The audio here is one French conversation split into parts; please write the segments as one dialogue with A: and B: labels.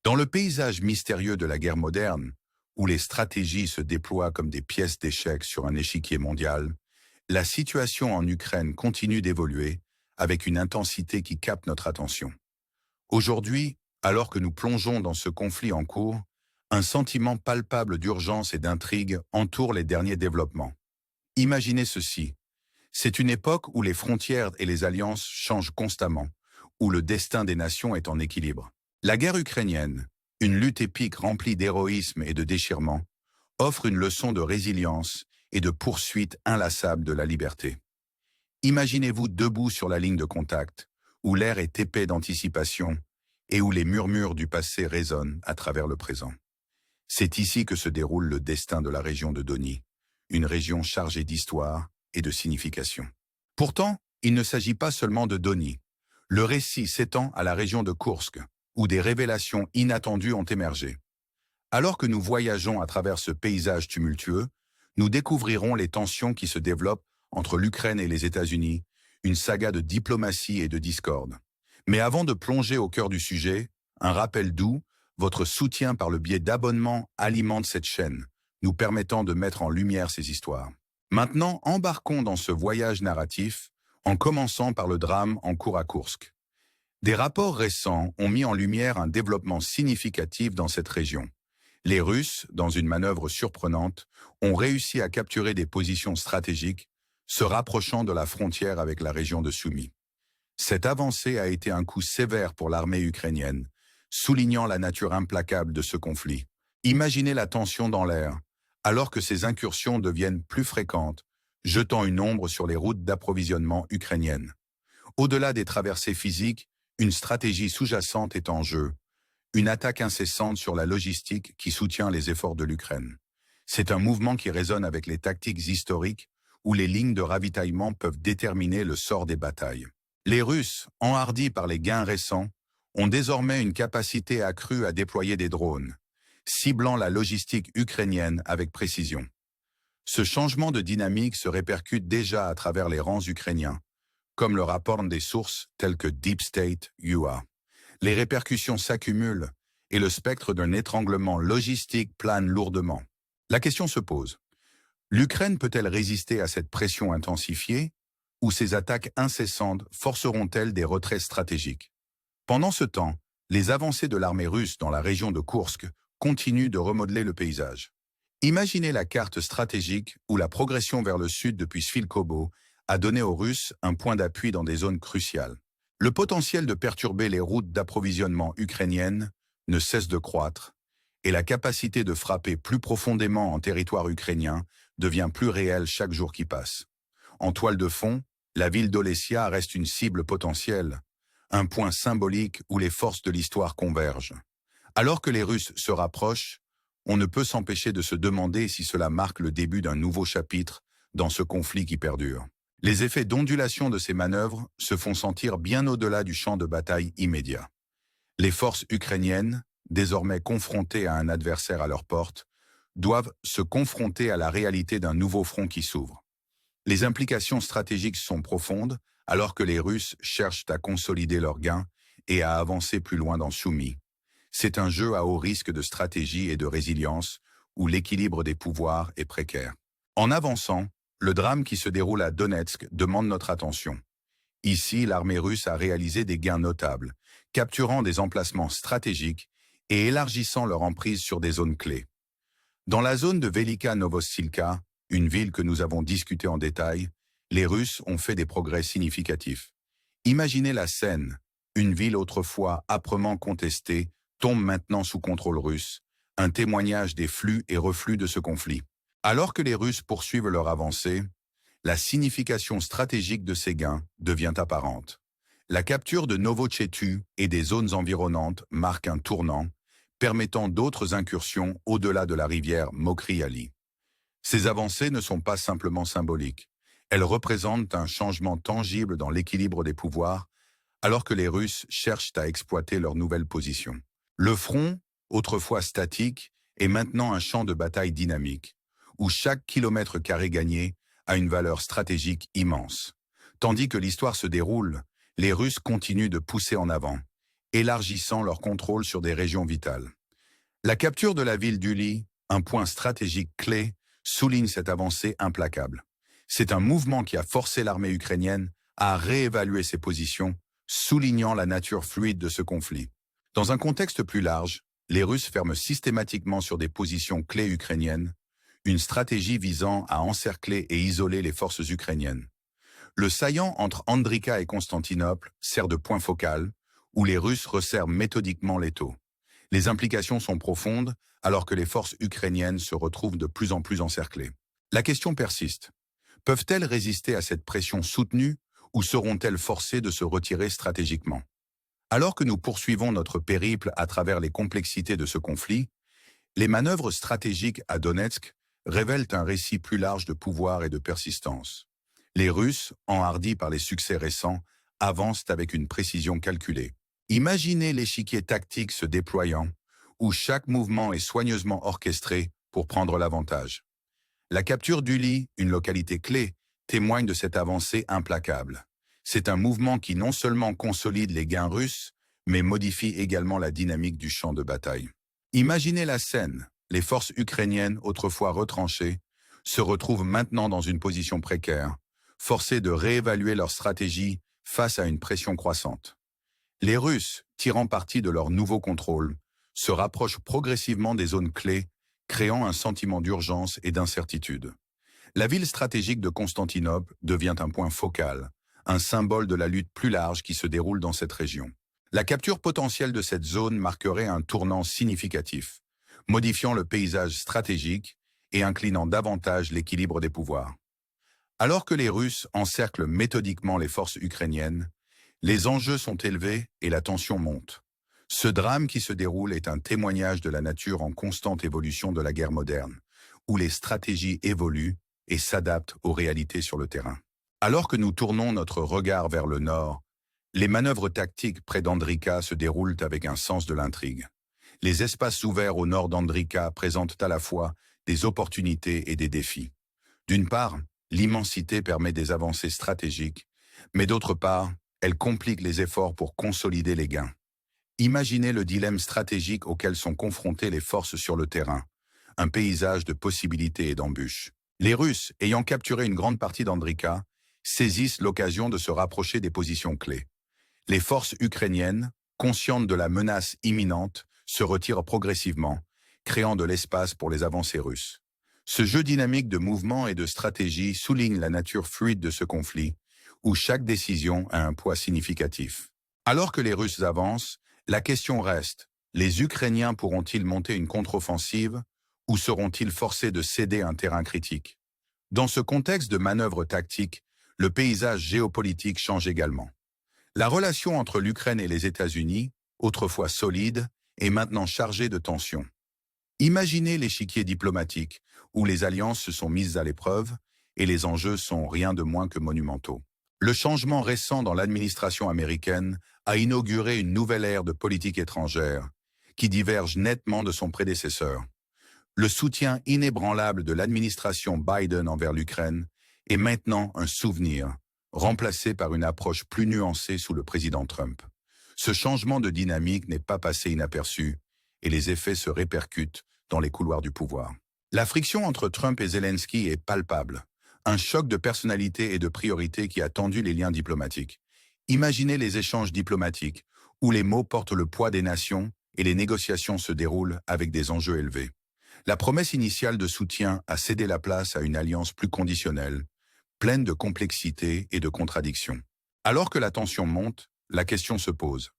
A: Dans le paysage mystérieux de la guerre moderne, où les stratégies se déploient comme des pièces d'échecs sur un échiquier mondial, la situation en Ukraine continue d'évoluer avec une intensité qui capte notre attention. Aujourd'hui, alors que nous plongeons dans ce conflit en cours, un sentiment palpable d'urgence et d'intrigue entoure les derniers développements. Imaginez ceci. C'est une époque où les frontières et les alliances changent constamment, où le destin des nations est en équilibre. La guerre ukrainienne, une lutte épique remplie d'héroïsme et de déchirement, offre une leçon de résilience et de poursuite inlassable de la liberté. Imaginez-vous debout sur la ligne de contact, où l'air est épais d'anticipation et où les murmures du passé résonnent à travers le présent. C'est ici que se déroule le destin de la région de Dony, une région chargée d'histoire et de signification. Pourtant, il ne s'agit pas seulement de Dony. Le récit s'étend à la région de Koursk, où des révélations inattendues ont émergé. Alors que nous voyageons à travers ce paysage tumultueux, nous découvrirons les tensions qui se développent entre l'Ukraine et les États-Unis, une saga de diplomatie et de discorde. Mais avant de plonger au cœur du sujet, un rappel doux, votre soutien par le biais d'abonnements alimente cette chaîne, nous permettant de mettre en lumière ces histoires. Maintenant, embarquons dans ce voyage narratif, en commençant par le drame en cours à Koursk. Des rapports récents ont mis en lumière un développement significatif dans cette région. Les Russes, dans une manœuvre surprenante, ont réussi à capturer des positions stratégiques, se rapprochant de la frontière avec la région de Soumy. Cette avancée a été un coup sévère pour l'armée ukrainienne, soulignant la nature implacable de ce conflit. Imaginez la tension dans l'air, alors que ces incursions deviennent plus fréquentes, jetant une ombre sur les routes d'approvisionnement ukrainiennes. Au-delà des traversées physiques, une stratégie sous-jacente est en jeu, une attaque incessante sur la logistique qui soutient les efforts de l'Ukraine. C'est un mouvement qui résonne avec les tactiques historiques où les lignes de ravitaillement peuvent déterminer le sort des batailles. Les Russes, enhardis par les gains récents, ont désormais une capacité accrue à déployer des drones, ciblant la logistique ukrainienne avec précision. Ce changement de dynamique se répercute déjà à travers les rangs ukrainiens, comme le rapportent des sources telles que Deep State UA. Les répercussions s'accumulent et le spectre d'un étranglement logistique plane lourdement. La question se pose. L'Ukraine peut-elle résister à cette pression intensifiée ou ces attaques incessantes forceront-elles des retraits stratégiques? Pendant ce temps, les avancées de l'armée russe dans la région de Koursk continuent de remodeler le paysage. Imaginez la carte stratégique où la progression vers le sud depuis Svilkovo a donné aux Russes un point d'appui dans des zones cruciales. Le potentiel de perturber les routes d'approvisionnement ukrainiennes ne cesse de croître, et la capacité de frapper plus profondément en territoire ukrainien devient plus réelle chaque jour qui passe. En toile de fond, la ville d'Olessia reste une cible potentielle, un point symbolique où les forces de l'histoire convergent. Alors que les Russes se rapprochent, on ne peut s'empêcher de se demander si cela marque le début d'un nouveau chapitre dans ce conflit qui perdure. Les effets d'ondulation de ces manœuvres se font sentir bien au-delà du champ de bataille immédiat. Les forces ukrainiennes, désormais confrontées à un adversaire à leur porte, doivent se confronter à la réalité d'un nouveau front qui s'ouvre. Les implications stratégiques sont profondes, alors que les Russes cherchent à consolider leurs gains et à avancer plus loin dans Soumy. C'est un jeu à haut risque de stratégie et de résilience, où l'équilibre des pouvoirs est précaire. En avançant, le drame qui se déroule à Donetsk demande notre attention. Ici, l'armée russe a réalisé des gains notables, capturant des emplacements stratégiques et élargissant leur emprise sur des zones clés. Dans la zone de Velika Novossilka, une ville que nous avons discutée en détail, les Russes ont fait des progrès significatifs. Imaginez la scène, une ville autrefois âprement contestée tombe maintenant sous contrôle russe, un témoignage des flux et reflux de ce conflit. Alors que les Russes poursuivent leur avancée, la signification stratégique de ces gains devient apparente. La capture de Novotchetu et des zones environnantes marque un tournant, permettant d'autres incursions au-delà de la rivière Mokry-Ali. Ces avancées ne sont pas simplement symboliques. Elles représentent un changement tangible dans l'équilibre des pouvoirs, alors que les Russes cherchent à exploiter leur nouvelle position. Le front, autrefois statique, est maintenant un champ de bataille dynamique, où chaque kilomètre carré gagné a une valeur stratégique immense. Tandis que l'histoire se déroule, les Russes continuent de pousser en avant, élargissant leur contrôle sur des régions vitales. La capture de la ville d'Uli, un point stratégique clé, souligne cette avancée implacable. C'est un mouvement qui a forcé l'armée ukrainienne à réévaluer ses positions, soulignant la nature fluide de ce conflit. Dans un contexte plus large, les Russes ferment systématiquement sur des positions clés ukrainiennes, une stratégie visant à encercler et isoler les forces ukrainiennes. Le saillant entre Andrika et Constantinople sert de point focal, où les Russes resserrent méthodiquement l'étau. Les implications sont profondes, alors que les forces ukrainiennes se retrouvent de plus en plus encerclées. La question persiste. Peuvent-elles résister à cette pression soutenue ou seront-elles forcées de se retirer stratégiquement? Alors que nous poursuivons notre périple à travers les complexités de ce conflit, les manœuvres stratégiques à Donetsk révèlent un récit plus large de pouvoir et de persistance. Les Russes, enhardis par les succès récents, avancent avec une précision calculée. Imaginez l'échiquier tactique se déployant, où chaque mouvement est soigneusement orchestré pour prendre l'avantage. La capture d'Uli, une localité clé, témoigne de cette avancée implacable. C'est un mouvement qui non seulement consolide les gains russes, mais modifie également la dynamique du champ de bataille. Imaginez la scène. Les forces ukrainiennes, autrefois retranchées, se retrouvent maintenant dans une position précaire, forcées de réévaluer leur stratégie face à une pression croissante. Les Russes, tirant parti de leur nouveau contrôle, se rapprochent progressivement des zones clés, créant un sentiment d'urgence et d'incertitude. La ville stratégique de Constantinople devient un point focal, un symbole de la lutte plus large qui se déroule dans cette région. La capture potentielle de cette zone marquerait un tournant significatif, modifiant le paysage stratégique et inclinant davantage l'équilibre des pouvoirs. Alors que les Russes encerclent méthodiquement les forces ukrainiennes, les enjeux sont élevés et la tension monte. Ce drame qui se déroule est un témoignage de la nature en constante évolution de la guerre moderne, où les stratégies évoluent et s'adaptent aux réalités sur le terrain. Alors que nous tournons notre regard vers le nord, les manœuvres tactiques près d'Andrika se déroulent avec un sens de l'intrigue. Les espaces ouverts au nord d'Andrika présentent à la fois des opportunités et des défis. D'une part, l'immensité permet des avancées stratégiques, mais d'autre part, elle complique les efforts pour consolider les gains. Imaginez le dilemme stratégique auquel sont confrontées les forces sur le terrain, un paysage de possibilités et d'embûches. Les Russes, ayant capturé une grande partie d'Andrika, saisissent l'occasion de se rapprocher des positions clés. Les forces ukrainiennes, conscientes de la menace imminente, se retirent progressivement, créant de l'espace pour les avancées russes. Ce jeu dynamique de mouvement et de stratégie souligne la nature fluide de ce conflit, où chaque décision a un poids significatif. Alors que les Russes avancent, la question reste, les Ukrainiens pourront-ils monter une contre-offensive ou seront-ils forcés de céder un terrain critique? Dans ce contexte de manœuvre tactique, le paysage géopolitique change également. La relation entre l'Ukraine et les États-Unis, autrefois solide, est maintenant chargée de tensions. Imaginez l'échiquier diplomatique, où les alliances se sont mises à l'épreuve et les enjeux sont rien de moins que monumentaux. Le changement récent dans l'administration américaine a inauguré une nouvelle ère de politique étrangère qui diverge nettement de son prédécesseur. Le soutien inébranlable de l'administration Biden envers l'Ukraine est maintenant un souvenir, remplacé par une approche plus nuancée sous le président Trump. Ce changement de dynamique n'est pas passé inaperçu et les effets se répercutent dans les couloirs du pouvoir. La friction entre Trump et Zelensky est palpable. Un choc de personnalité et de priorité qui a tendu les liens diplomatiques. Imaginez les échanges diplomatiques, où les mots portent le poids des nations et les négociations se déroulent avec des enjeux élevés. La promesse initiale de soutien a cédé la place à une alliance plus conditionnelle, pleine de complexité et de contradictions. Alors que la tension monte, la question se pose.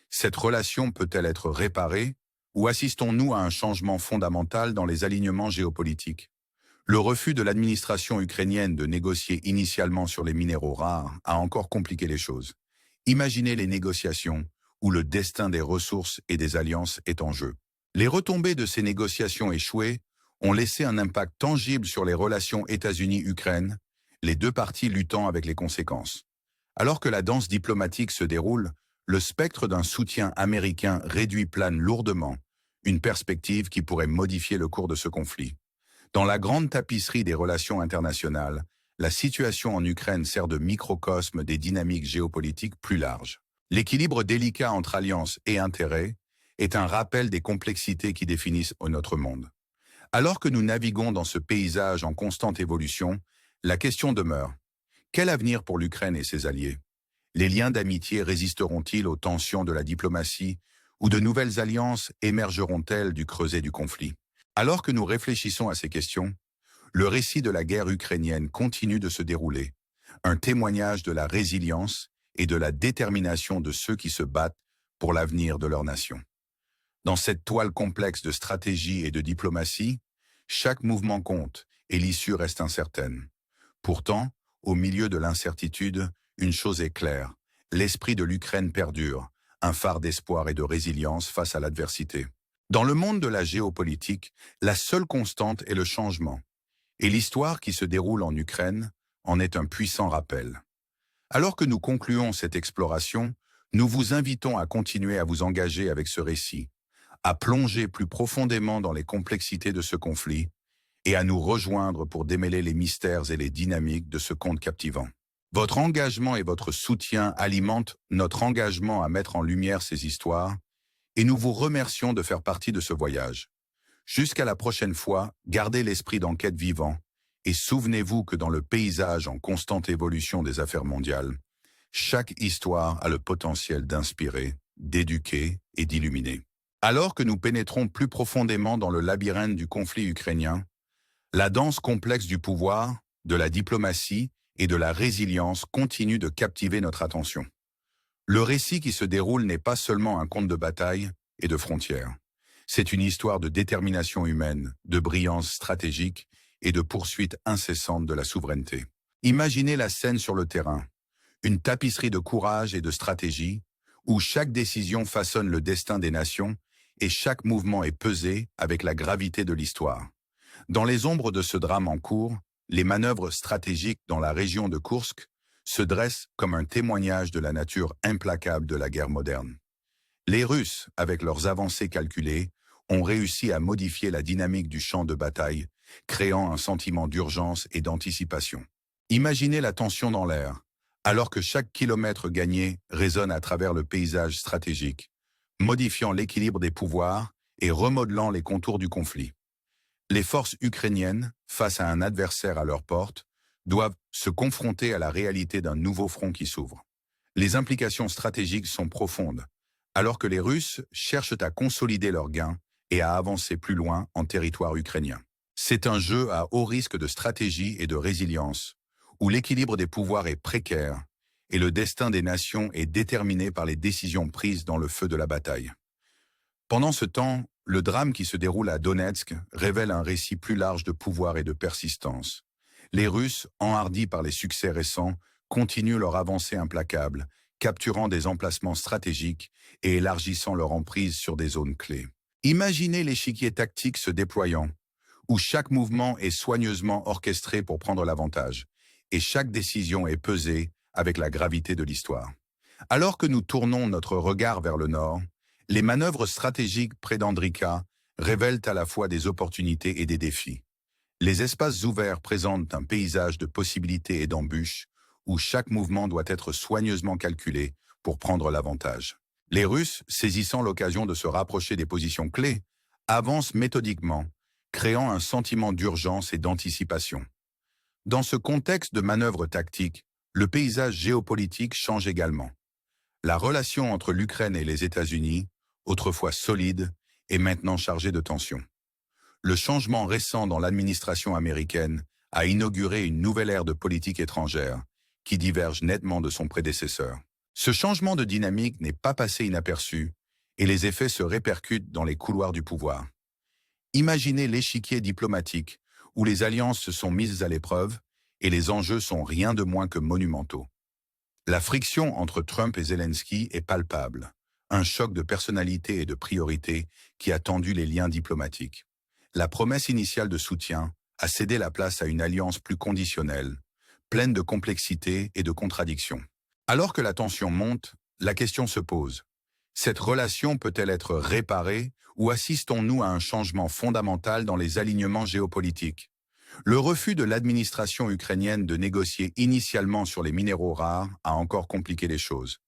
A: Cette relation peut-elle être réparée ou assistons-nous à un changement fondamental dans les alignements géopolitiques? Le refus de l'administration ukrainienne de négocier initialement sur les minéraux rares a encore compliqué les choses. Imaginez les négociations où le destin des ressources et des alliances est en jeu. Les retombées de ces négociations échouées ont laissé un impact tangible sur les relations États-Unis-Ukraine, les deux parties luttant avec les conséquences. Alors que la danse diplomatique se déroule, le spectre d'un soutien américain réduit plane lourdement, une perspective qui pourrait modifier le cours de ce conflit. Dans la grande tapisserie des relations internationales, la situation en Ukraine sert de microcosme des dynamiques géopolitiques plus larges. L'équilibre délicat entre alliances et intérêts est un rappel des complexités qui définissent notre monde. Alors que nous naviguons dans ce paysage en constante évolution, la question demeure: quel avenir pour l'Ukraine et ses alliés? Les liens d'amitié résisteront-ils aux tensions de la diplomatie ou de nouvelles alliances émergeront-elles du creuset du conflit? Alors que nous réfléchissons à ces questions, le récit de la guerre ukrainienne continue de se dérouler, un témoignage de la résilience et de la détermination de ceux qui se battent pour l'avenir de leur nation. Dans cette toile complexe de stratégie et de diplomatie, chaque mouvement compte et l'issue reste incertaine. Pourtant, au milieu de l'incertitude, une chose est claire: l'esprit de l'Ukraine perdure, un phare d'espoir et de résilience face à l'adversité. Dans le monde de la géopolitique, la seule constante est le changement. Et l'histoire qui se déroule en Ukraine en est un puissant rappel. Alors que nous concluons cette exploration, nous vous invitons à continuer à vous engager avec ce récit, à plonger plus profondément dans les complexités de ce conflit et à nous rejoindre pour démêler les mystères et les dynamiques de ce conte captivant. Votre engagement et votre soutien alimentent notre engagement à mettre en lumière ces histoires et nous vous remercions de faire partie de ce voyage. Jusqu'à la prochaine fois, gardez l'esprit d'enquête vivant et souvenez-vous que dans le paysage en constante évolution des affaires mondiales, chaque histoire a le potentiel d'inspirer, d'éduquer et d'illuminer. Alors que nous pénétrons plus profondément dans le labyrinthe du conflit ukrainien, la danse complexe du pouvoir, de la diplomatie et de la résilience continue de captiver notre attention. Le récit qui se déroule n'est pas seulement un conte de bataille et de frontières. C'est une histoire de détermination humaine, de brillance stratégique et de poursuite incessante de la souveraineté. Imaginez la scène sur le terrain, une tapisserie de courage et de stratégie, où chaque décision façonne le destin des nations et chaque mouvement est pesé avec la gravité de l'histoire. Dans les ombres de ce drame en cours, les manœuvres stratégiques dans la région de Koursk se dressent comme un témoignage de la nature implacable de la guerre moderne. Les Russes, avec leurs avancées calculées, ont réussi à modifier la dynamique du champ de bataille, créant un sentiment d'urgence et d'anticipation. Imaginez la tension dans l'air, alors que chaque kilomètre gagné résonne à travers le paysage stratégique, modifiant l'équilibre des pouvoirs et remodelant les contours du conflit. Les forces ukrainiennes, face à un adversaire à leur porte, doivent se confronter à la réalité d'un nouveau front qui s'ouvre. Les implications stratégiques sont profondes, alors que les Russes cherchent à consolider leurs gains et à avancer plus loin en territoire ukrainien. C'est un jeu à haut risque de stratégie et de résilience, où l'équilibre des pouvoirs est précaire et le destin des nations est déterminé par les décisions prises dans le feu de la bataille. Pendant ce temps, le drame qui se déroule à Donetsk révèle un récit plus large de pouvoir et de persistance. Les Russes, enhardis par les succès récents, continuent leur avancée implacable, capturant des emplacements stratégiques et élargissant leur emprise sur des zones clés. Imaginez l'échiquier tactique se déployant, où chaque mouvement est soigneusement orchestré pour prendre l'avantage, et chaque décision est pesée avec la gravité de l'histoire. Alors que nous tournons notre regard vers le nord, les manœuvres stratégiques près d'Andrika révèlent à la fois des opportunités et des défis. Les espaces ouverts présentent un paysage de possibilités et d'embûches, où chaque mouvement doit être soigneusement calculé pour prendre l'avantage. Les Russes, saisissant l'occasion de se rapprocher des positions clés, avancent méthodiquement, créant un sentiment d'urgence et d'anticipation. Dans ce contexte de manœuvres tactiques, le paysage géopolitique change également. La relation entre l'Ukraine et les États-Unis, autrefois solide, est maintenant chargée de tensions. Le changement récent dans l'administration américaine a inauguré une nouvelle ère de politique étrangère qui diverge nettement de son prédécesseur. Ce changement de dynamique n'est pas passé inaperçu et les effets se répercutent dans les couloirs du pouvoir. Imaginez l'échiquier diplomatique où les alliances se sont mises à l'épreuve et les enjeux sont rien de moins que monumentaux. La friction entre Trump et Zelensky est palpable, un choc de personnalité et de priorité qui a tendu les liens diplomatiques. La promesse initiale de soutien a cédé la place à une alliance plus conditionnelle, pleine de complexité et de contradictions. Alors que la tension monte, la question se pose. Cette relation peut-elle être réparée ou assistons-nous à un changement fondamental dans les alignements géopolitiques? Le refus de l'administration ukrainienne de négocier initialement sur les minéraux rares a encore compliqué les choses.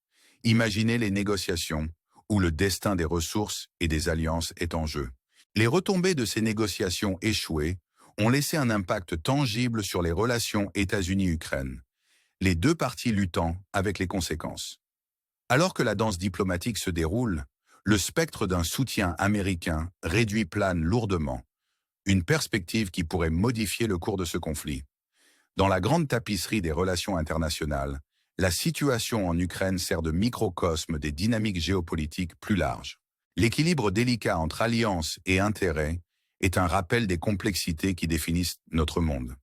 A: Imaginez les négociations où le destin des ressources et des alliances est en jeu. Les retombées de ces négociations échouées ont laissé un impact tangible sur les relations États-Unis-Ukraine, les deux parties luttant avec les conséquences. Alors que la danse diplomatique se déroule, le spectre d'un soutien américain réduit plane lourdement, une perspective qui pourrait modifier le cours de ce conflit. Dans la grande tapisserie des relations internationales, la situation en Ukraine sert de microcosme des dynamiques géopolitiques plus larges. L'équilibre délicat entre alliances et intérêts est un rappel des complexités qui définissent notre monde.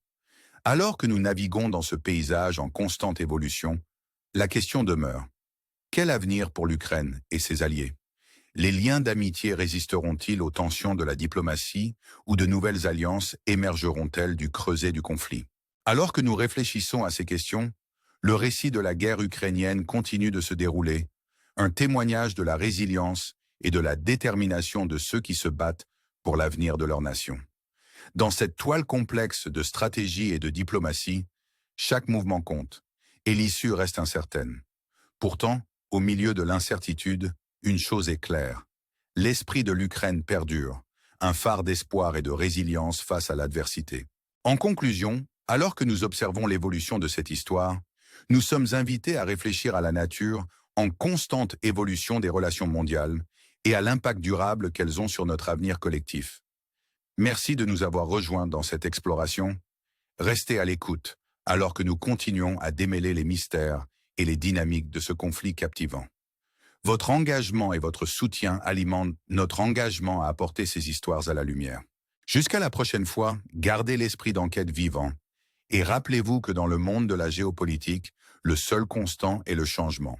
A: Alors que nous naviguons dans ce paysage en constante évolution, la question demeure. Quel avenir pour l'Ukraine et ses alliés? Les liens d'amitié résisteront-ils aux tensions de la diplomatie ou de nouvelles alliances émergeront-elles du creuset du conflit? Alors que nous réfléchissons à ces questions, le récit de la guerre ukrainienne continue de se dérouler, un témoignage de la résilience et de la détermination de ceux qui se battent pour l'avenir de leur nation. Dans cette toile complexe de stratégie et de diplomatie, chaque mouvement compte, et l'issue reste incertaine. Pourtant, au milieu de l'incertitude, une chose est claire. L'esprit de l'Ukraine perdure, un phare d'espoir et de résilience face à l'adversité. En conclusion, alors que nous observons l'évolution de cette histoire, nous sommes invités à réfléchir à la nature en constante évolution des relations mondiales et à l'impact durable qu'elles ont sur notre avenir collectif. Merci de nous avoir rejoints dans cette exploration. Restez à l'écoute, alors que nous continuons à démêler les mystères et les dynamiques de ce conflit captivant. Votre engagement et votre soutien alimentent notre engagement à apporter ces histoires à la lumière. Jusqu'à la prochaine fois, gardez l'esprit d'enquête vivant et rappelez-vous que dans le monde de la géopolitique, le seul constant est le changement.